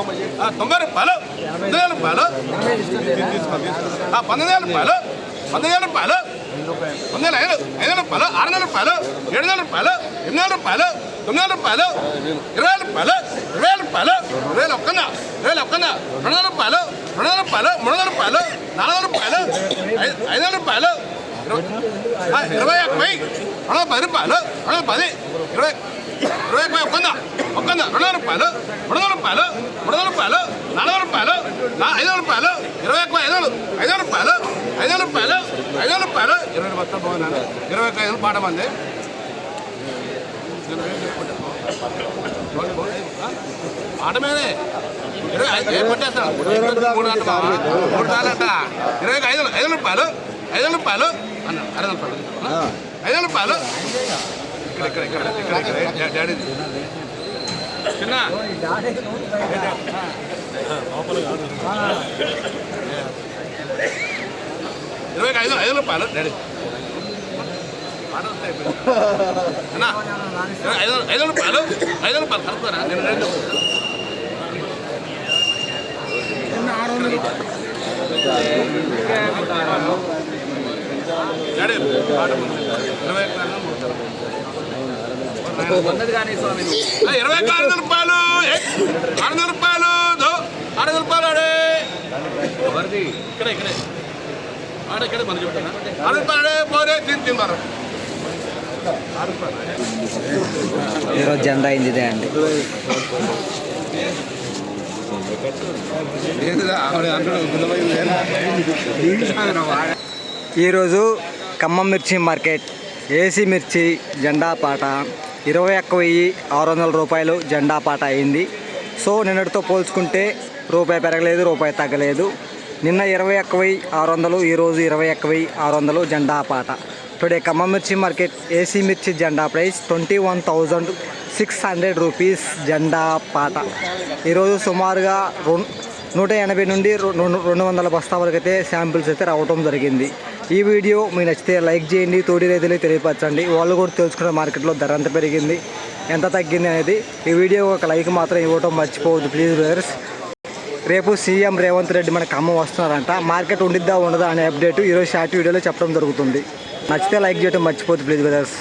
90 రూపాయలు 1,000 రూపాయలు 1,000 రూపాయలు 1,000 రూపాయలు 1,500 రూపాయలు 600 రూపాయలు 700 రూపాయలు 800 రూపాయలు 900 రూపాయలు 20 రూపాయలు 20 రూపాయలు 20 ఒక్కన్నా 20 ఒక్కన్నా 200 రూపాయలు 200 రూపాయలు 300 రూపాయలు 400 రూపాయలు 500 రూపాయలు 21 210 రూపాయలు 210 20 ఒక్కన్నా 200 రూపాయలు 300 రూపాయలు 300 రూపాయలు 400 రూపాయలు 500 రూపాయలు 21 500 రూపాయలు 500 రూపాయలు 500 రూపాయలు 20 బస్తాలు బాగున్నాను 25 పాట మంది ఆట మీదే 25 కొట్టేస్తాను 3 సార్లు 500 రూపాయలు 500 రూపాయలు అన్న 600 రూపాయలు 500 రూపాయలు ఇక్కడ డాడీ చిన్న 500 రూపాయలు డాడీ అన్నా 500 రూపాయలు 500 రూపాయలు కలుపుతారా నేను డాడీ 600 రూపాయలు 600 రూపాయలు 600 రూపాయలు ఆడే ఇక్కడే ఆడ ఇక్కడే మన చూడండి 600 రూపాయలు పోరే తిని మనం ఈరోజు జెండా అయింది ఇదే అండి. ఈరోజు ఖమ్మం మిర్చి మార్కెట్ ఏసీ మిర్చి జెండా పాట 21,600 రూపాయలు జెండా పాట అయింది. సో నిన్నటితో పోల్చుకుంటే రూపాయి పెరగలేదు, రూపాయి తగ్గలేదు. నిన్న 21,600, ఈరోజు 21,600 జెండా పాట. టుడే ఖమ్మం మిర్చి మార్కెట్ ఏసీ మిర్చి జెండా ప్రైస్ 21,600 రూపీస్ జెండా పాట. ఈరోజు సుమారుగా 180 నుండి 200 బస్తా వరకు అయితే శాంపిల్స్ అయితే రావటం జరిగింది. ఈ వీడియో మీకు నచ్చితే లైక్ చేయండి, తోటి రైతులకు తెలియపరచండి. వాళ్ళు కూడా తెలుసుకున్న మార్కెట్లో ధర ఎంత పెరిగింది, ఎంత తగ్గింది అనేది. ఈ వీడియో ఒక లైక్ మాత్రం ఇవ్వటం మర్చిపోవద్దు ప్లీజ్ బ్రదర్స్. రేపు సీఎం రేవంత్ రెడ్డి మన ఖమ్మం వస్తున్నారంట. మార్కెట్ ఉండిద్దా ఉండదా అనే అప్డేట్ ఈరోజు షార్ట్ వీడియోలో చెప్పడం జరుగుతుంది. నచ్చితే లైక్ చేయడం మర్చిపోవద్దు ప్లీజ్ బ్రదర్స్.